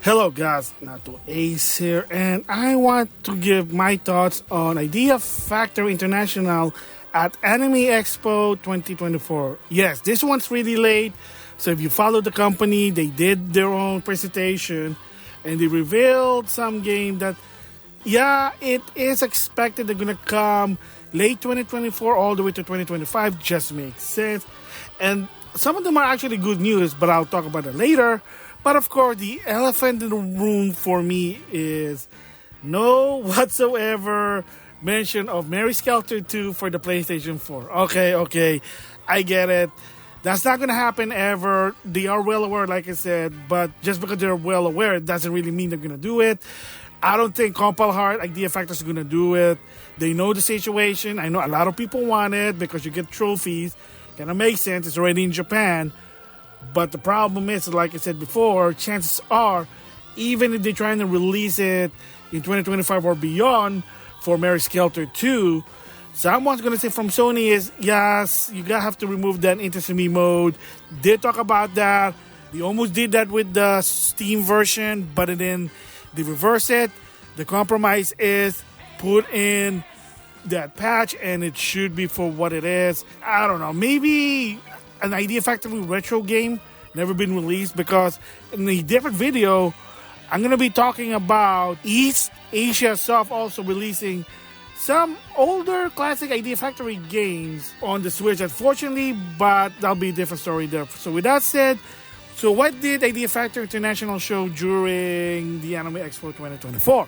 Hello guys, NautoAis here, and I want to give my thoughts on Idea Factory International at Anime Expo 2024. Yes, this one's really late, so if you follow the company, they did their own presentation, and they revealed some game that, yeah, it is expected they're gonna come late 2024 all the way to 2025, just makes sense. And some of them are actually good news, but I'll talk about it later. But of course, the elephant in the room for me is no whatsoever mention of Mary Skelter 2 for the PlayStation 4. Okay, I get it. That's not going to happen ever. They are well aware, like I said, but just because they're well aware, it doesn't really mean they're going to do it. I don't think Compile Heart Idea Factors are going to do it. They know the situation. I know a lot of people want it because you get trophies. Kind of makes sense. It's already in Japan. But the problem is, like I said before, chances are, even if they're trying to release it in 2025 or beyond for Mary Skelter 2, someone's going to say from Sony is, yes, you gotta have to remove that Inter-Semi mode. They talk about that. They almost did that with the Steam version, but then they reverse it. The compromise is put in that patch and it should be for what it is. I don't know, maybe an Idea Factory retro game never been released, because in a different video I'm going to be talking about East Asia Soft also releasing some older classic Idea Factory games on the Switch, unfortunately, but that'll be a different story there. So with that said, so what did Idea Factory International show during the Anime Expo 2024?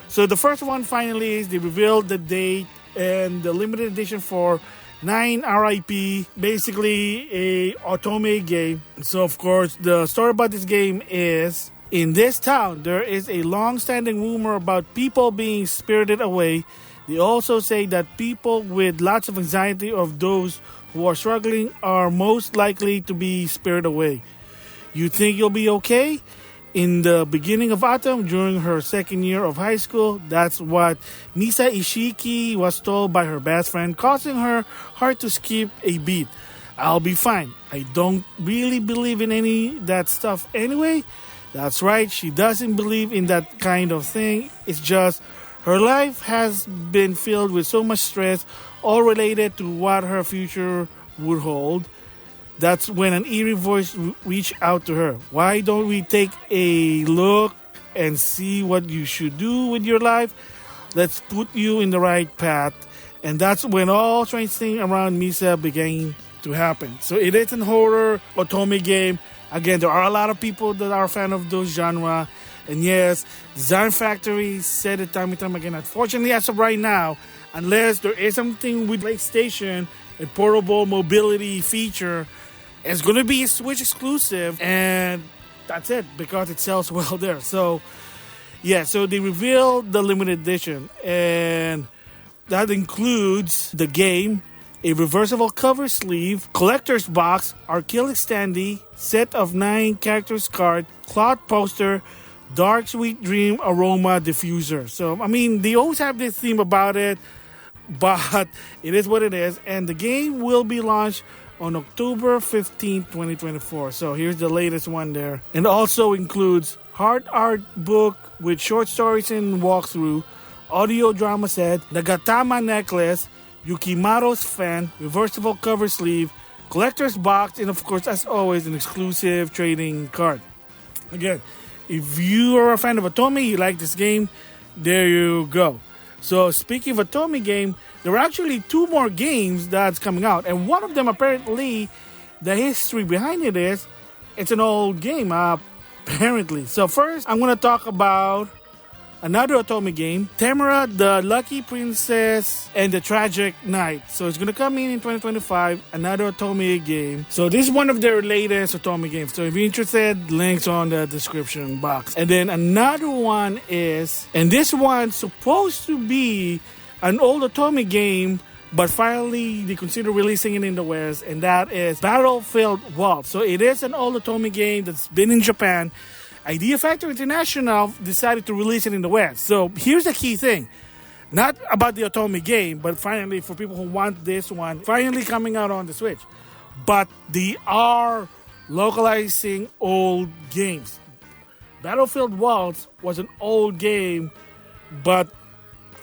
So the first one finally is they revealed the date and the limited edition for 9 RIP, basically a otome game. So of course, the story about this game is, in this town, there is a long-standing rumor about people being spirited away. They also say that people with lots of anxiety of those who are struggling are most likely to be spirited away. You think you'll be okay? In the beginning of autumn, during her second year of high school, that's what Misa Ishiki was told by her best friend, causing her heart to skip a beat. I'll be fine. I don't really believe in any that stuff anyway. That's right, she doesn't believe in that kind of thing. It's just her life has been filled with so much stress, all related to what her future would hold. That's when an eerie voice reached out to her. Why don't we take a look and see what you should do with your life? Let's put you in the right path. And that's when all strange things around Misa began to happen. So it is an horror otome game. Again, there are a lot of people that are a fan of those genre. And yes, Design Factory said it time and time again. Unfortunately, as of right now, unless there is something with PlayStation, a portable mobility feature, it's going to be a Switch exclusive, and that's it, because it sells well there. So, yeah, so they revealed the limited edition, and that includes the game, a reversible cover sleeve, collector's box, acrylic standee, set of 9 characters card, cloth poster, dark sweet dream aroma diffuser. So, I mean, they always have this theme about it, but it is what it is, and the game will be launched on October 15, 2024. So here's the latest one there. And also includes hard art book with short stories and walkthrough, audio drama set, the Gatama necklace, Yukimaro's fan, reversible cover sleeve, collector's box, and of course, as always, an exclusive trading card. Again, if you are a fan of Otome, you like this game, there you go. So speaking of Otome game, there are actually 2 more games that's coming out. And one of them, apparently, the history behind it is, it's an old game, apparently. So first, I'm going to talk about another Otome game, Tamara, the Lucky Princess and the Tragic Knight. So it's going to come in 2025, another Otome game. So this is one of their latest Otome games. So if you're interested, links on the description box. And then another one is, and this one's supposed to be an old Otome game, but finally they consider releasing it in the West, and that is Battlefield Waltz. So it is an old Otome game that's been in Japan. Idea Factory International decided to release it in the West. So here's the key thing. Not about the Otome game, but finally for people who want this one, finally coming out on the Switch. But they are localizing old games. Battlefield Waltz was an old game, but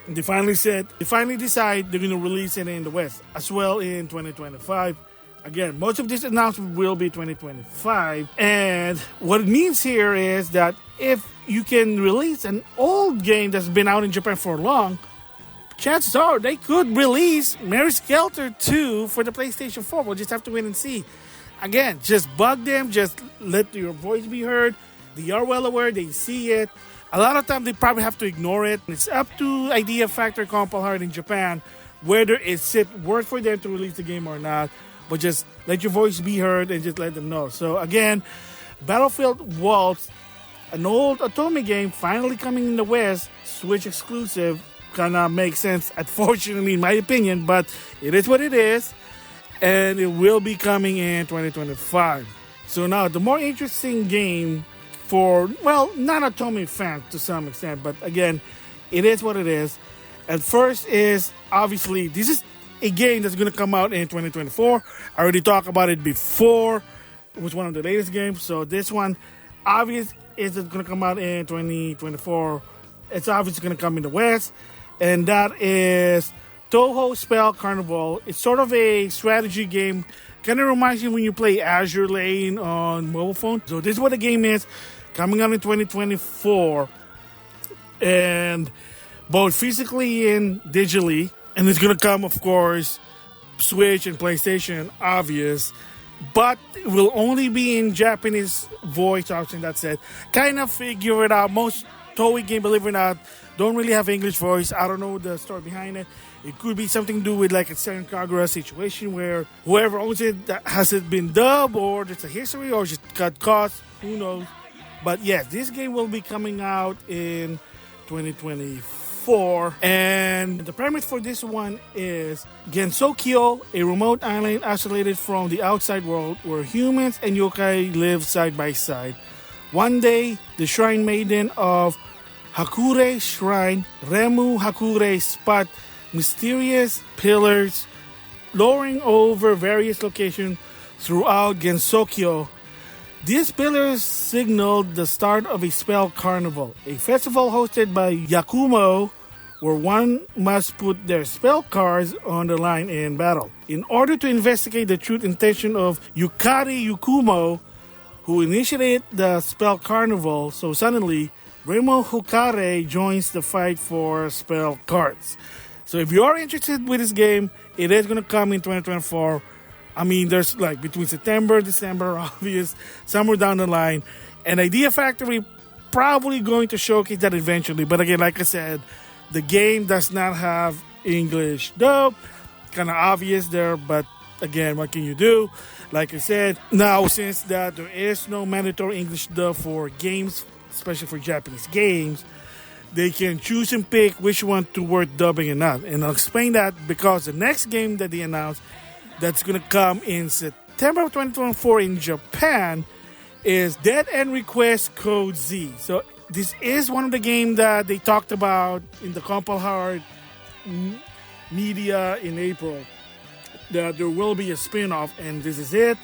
they finally decide they're going to release it in the West as well in 2025. Again, most of this announcement will be 2025. And what it means here is that if you can release an old game that's been out in Japan for long, chances are they could release Mary Skelter 2 for the PlayStation 4. We'll just have to wait and see. Again, just bug them, just let your voice be heard. They are well aware, they see it. A lot of times they probably have to ignore it. It's up to Idea Factory Compiled in Japan whether it's worth for them to release the game or not. But just let your voice be heard and just let them know. So again, Battlefield Waltz, an old Otome game, finally coming in the West, Switch exclusive. Kind of makes sense, unfortunately, in my opinion, but it is what it is. And it will be coming in 2025. So now, the more interesting game for, well, not Otome fans to some extent, but again, it is what it is. And first is, obviously, this is a game that's going to come out in 2024. I already talked about it before. It was one of the latest games. So this one, obvious, is it going to come out in 2024. It's obviously going to come in the West. And that is Touhou Spell Carnival. It's sort of a strategy game. Kind of reminds you when you play Azure Lane on mobile phone. So this is what the game is. Coming out in 2024. And both physically and digitally. And it's going to come, of course, Switch and PlayStation, obvious. But it will only be in Japanese voice option, that's it. Kind of figure it out. Most Toei games, believe it or not, don't really have English voice. I don't know the story behind it. It could be something to do with like a Senran Kagura situation where whoever owns it, has it been dubbed or there's a history or just got cost. Who knows? But yes, this game will be coming out in 2024. And the premise for this one is Gensokyo, a remote island isolated from the outside world where humans and yokai live side by side. One day, the shrine maiden of Hakure Shrine, Remu Hakure, spot mysterious pillars lowering over various locations throughout Gensokyo. These pillars signaled the start of a spell carnival, a festival hosted by Yakumo, where one must put their spell cards on the line in battle. In order to investigate the true intention of Yukari Yakumo, who initiated the spell carnival, so suddenly, Remo Hukare joins the fight for spell cards. So if you are interested with this game, it is going to come in 2024. I mean, there's like between September, December, obvious, somewhere down the line. And Idea Factory probably going to showcase that eventually. But again, like I said, the game does not have English dub. Kind of obvious there, but again, what can you do? Like I said, now since that there is no mandatory English dub for games, especially for Japanese games, they can choose and pick which one to worth dubbing and not. And I'll explain that because the next game that they announced that's going to come in September of 2024 in Japan is Dead End Request Code Z. So this is one of the games that they talked about in the Compile Hard media in April. That there will be a spin-off, and this is it.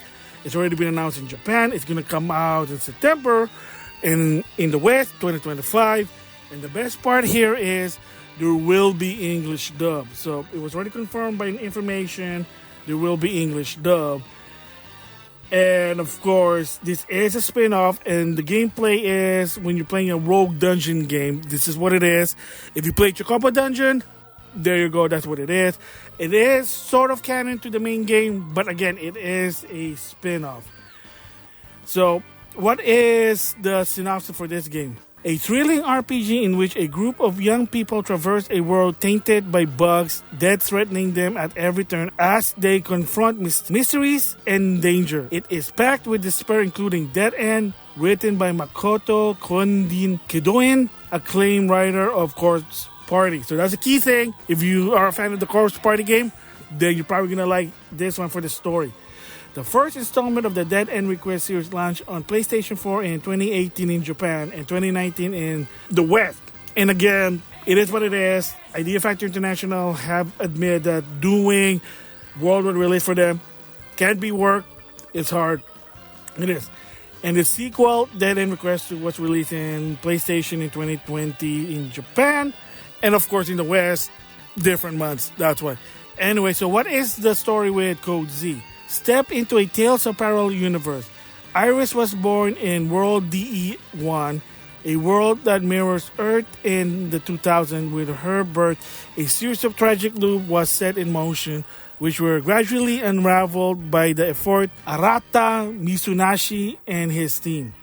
It's already been announced in Japan. It's going to come out in September and in the West, 2025. And the best part here is there will be English dub. So it was already confirmed by information. There will be English dub. And of course, this is a spin-off, and the gameplay is when you're playing a rogue dungeon game. This is what it is. If you play Chocobo Dungeon, there you go, that's what it is. It is sort of canon to the main game, but again, it is a spin-off. So, what is the synopsis for this game? A thrilling RPG in which a group of young people traverse a world tainted by bugs, death threatening them at every turn as they confront mysteries and danger. It is packed with despair, including Dead End, written by Makoto Kondin Kedoin, acclaimed writer of Corpse Party. So that's a key thing. If you are a fan of the Corpse Party game, then you're probably going to like this one for the story. The first installment of the Dead End Request series launched on PlayStation 4 in 2018 in Japan and 2019 in the West. And again, it is what it is. Idea Factory International have admitted that doing worldwide release for them can't be work. It's hard. It is. And the sequel, Dead End Request, was released in PlayStation in 2020 in Japan. And of course in the West, different months. That's why. Anyway, so what is the story with Code Z? Step into a Tales of Parallel universe. Iris was born in World DE1, a world that mirrors Earth in the 2000s. With her birth, a series of tragic loops was set in motion, which were gradually unraveled by the effort Arata Mitsunashi and his team.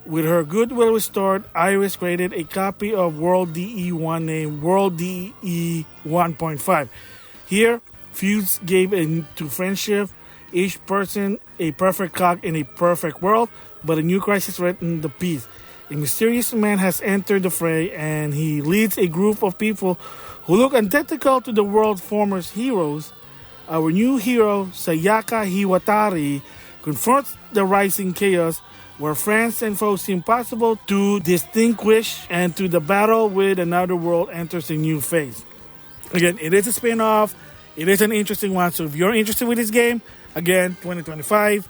With her goodwill restored, Iris created a copy of World DE1 named World DE 1.5. Here, feuds gave into friendship, each person a perfect cog in a perfect world, but a new crisis threatened the peace. A mysterious man has entered the fray, and he leads a group of people who look identical to the world's former heroes. Our new hero, Sayaka Hiwatari, confronts the rising chaos where friends and foes seem possible to distinguish, and to the battle with another world enters a new phase. Again, it is a spin-off. It is an interesting one. So if you're interested with this game, again, 2025.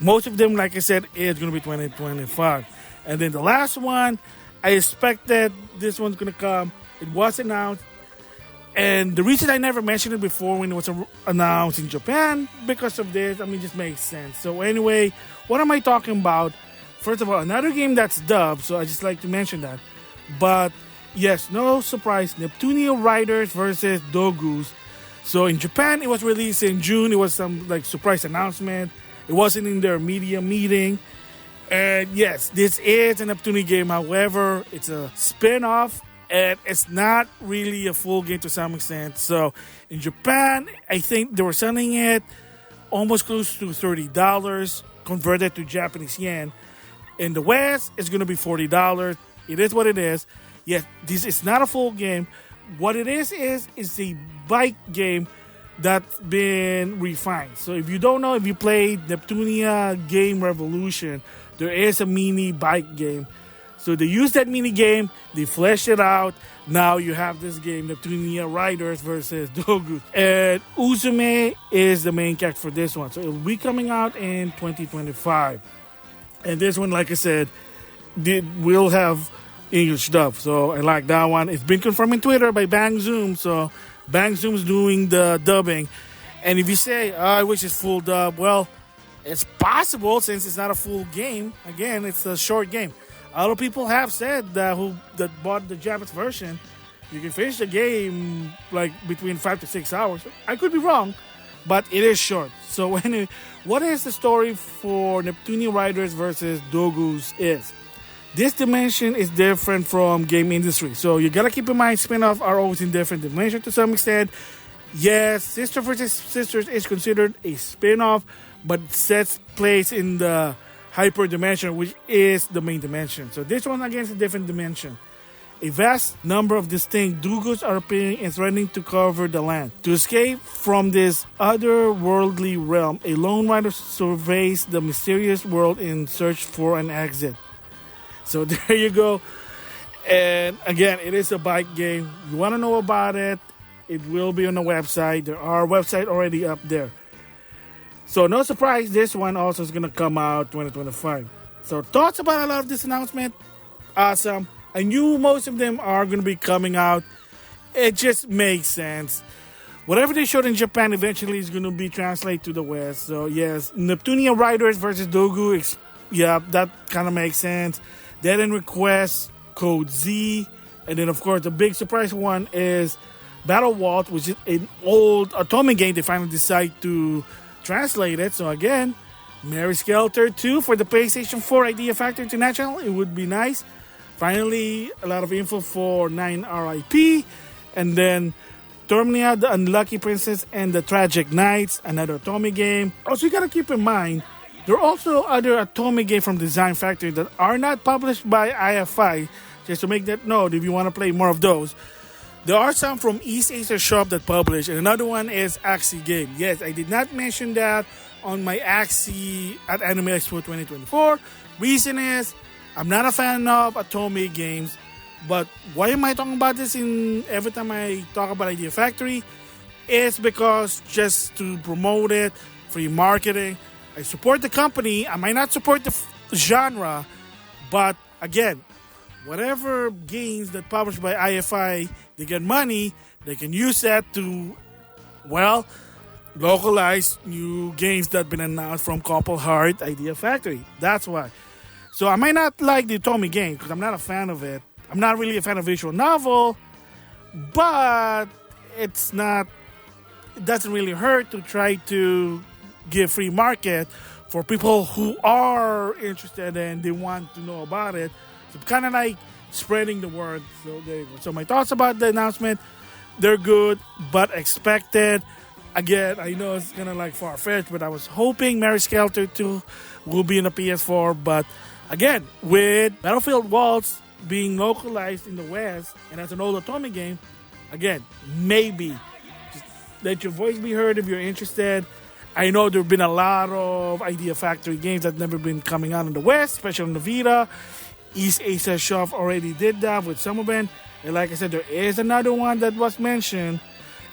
Most of them, like I said, is going to be 2025. And then the last one, I expected this one's going to come. It was announced. And the reason I never mentioned it before when it was announced in Japan, because of this, it just makes sense. So anyway, what am I talking about? First of all, another game that's dubbed, so I just like to mention that. But yes, no surprise, Neptunia Riders versus Dogus. So in Japan, it was released in June. It was some surprise announcement. It wasn't in their media meeting. And yes, this is a Neptunia game. However, it's a spin-off. And it's not really a full game to some extent. So in Japan, I think they were selling it almost close to $30 converted to Japanese yen. In the West, it's going to be $40. It is what it is. Yes, this is not a full game. What it is a bike game that's been refined. So if you don't know, if you played Neptunia Game Revolution, there is a mini bike game. So they used that mini game, they fleshed it out. Now you have this game, Neptunia Riders versus Dogu. And Uzume is the main character for this one. So it will be coming out in 2025. And this one, like I said, will have English dub. So I like that one. It's been confirmed on Twitter by Bang Zoom. So Bang Zoom's doing the dubbing. And if you say, I wish it's full dub, well, it's possible since it's not a full game. Again, it's a short game. A lot of people have said that that bought the Japanese version, you can finish the game between 5 to 6 hours. I could be wrong, but it is short. So anyway, what is the story for Neptunia Riders versus Dogus is? This dimension is different from game industry. So you gotta keep in mind, spin-offs are always in different dimensions to some extent. Yes, Sister vs. Sisters is considered a spin-off, but sets place in the hyper dimension, which is the main dimension. So this one again is a different dimension. A vast number of distinct Dogus are appearing and threatening to cover the land. To escape from this otherworldly realm, a lone rider surveys the mysterious world in search for an exit. So there you go. And again, it is a bike game. You want to know about it, it will be on the website. There are websites already up there. So no surprise, this one also is going to come out 2025. So thoughts about a lot of this announcement? Awesome. I knew most of them are going to be coming out. It just makes sense. Whatever they showed in Japan eventually is going to be translated to the West. So yes, Neptunia Riders versus Dogu. Yeah, that kind of makes sense. Dead End Request, Code Z. And then of course the big surprise one is Battle Walt, which is an old Atomic game. They finally decide to translate it. So again, Mary Skelter 2 for the PlayStation 4 Idea Factory International. It would be nice. Finally, a lot of info for 9 RIP. And then Termina, the Unlucky Princess, and the Tragic Knights, another Atomic game. Also, you gotta keep in mind, there are also other Atomic games from Design Factory that are not published by IFI. Just to make that note, if you want to play more of those. There are some from East Asia Shop that publish, and another one is Axie Game. Yes, I did not mention that on my Axie at Anime Expo 2024. Reason is, I'm not a fan of Atomic games, but why am I talking about this every time I talk about Idea Factory? It's because just to promote it, free marketing. I support the company. I might not support the genre. But again, whatever games that published by IFI, they get money, they can use that to, well, localize new games that have been announced from Couple Heart Idea Factory. That's why. So I might not like the Otome game because I'm not a fan of it. I'm not really a fan of visual novel, but it doesn't really hurt to try to give free market for people who are interested and they want to know about it. So kind of like spreading the word. So there you go. So my thoughts about the announcement, they're good but expected. Again, I know it's kind of like far-fetched, but I was hoping Mary Skelter 2 will be in the PS4. But again, with Battlefield Waltz being localized in the West and as an old Otome game, again, maybe just let your voice be heard if you're interested. I know there have been a lot of Idea Factory games that have never been coming out in the West, especially on the Vita. East Asia Shop already did that with some of them. And like I said, there is another one that was mentioned.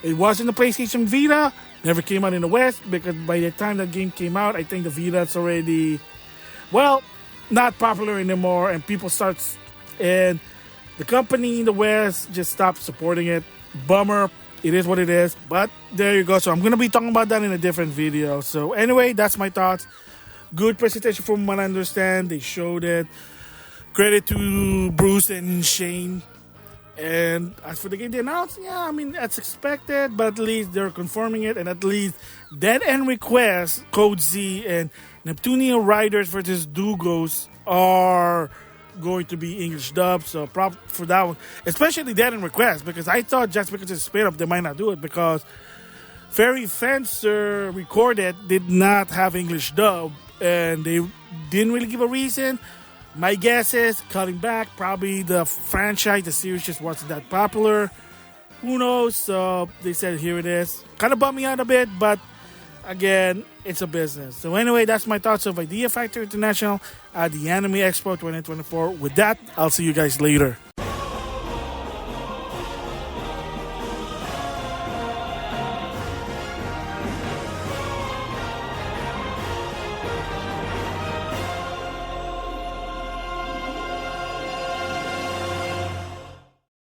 It was in the PlayStation Vita, never came out in the West because by the time that game came out, I think the Vita's already, well, not popular anymore, and and the company in the West just stopped supporting it. Bummer. It is what it is. But there you go. So I'm going to be talking about that in a different video. So anyway, that's my thoughts. Good presentation from what I understand. They showed it. Credit to Bruce and Shane. And as for the game they announced, yeah, I mean, that's expected, but at least they're confirming it, and at least Dead End Request, Code Z, and Neptunia Riders versus Dugos are going to be English dub, so prop for that one, especially Dead End Request, because I thought just because it's spin up they might not do it, because Fairy Fencer Recorded did not have English dub, and they didn't really give a reason. My guess is cutting back. Probably the franchise, the series just wasn't that popular. Who knows? So they said, here it is. Kind of bummed me out a bit, but again, it's a business. So anyway, that's my thoughts of Idea Factory International at the Anime Expo 2024. With that, I'll see you guys later.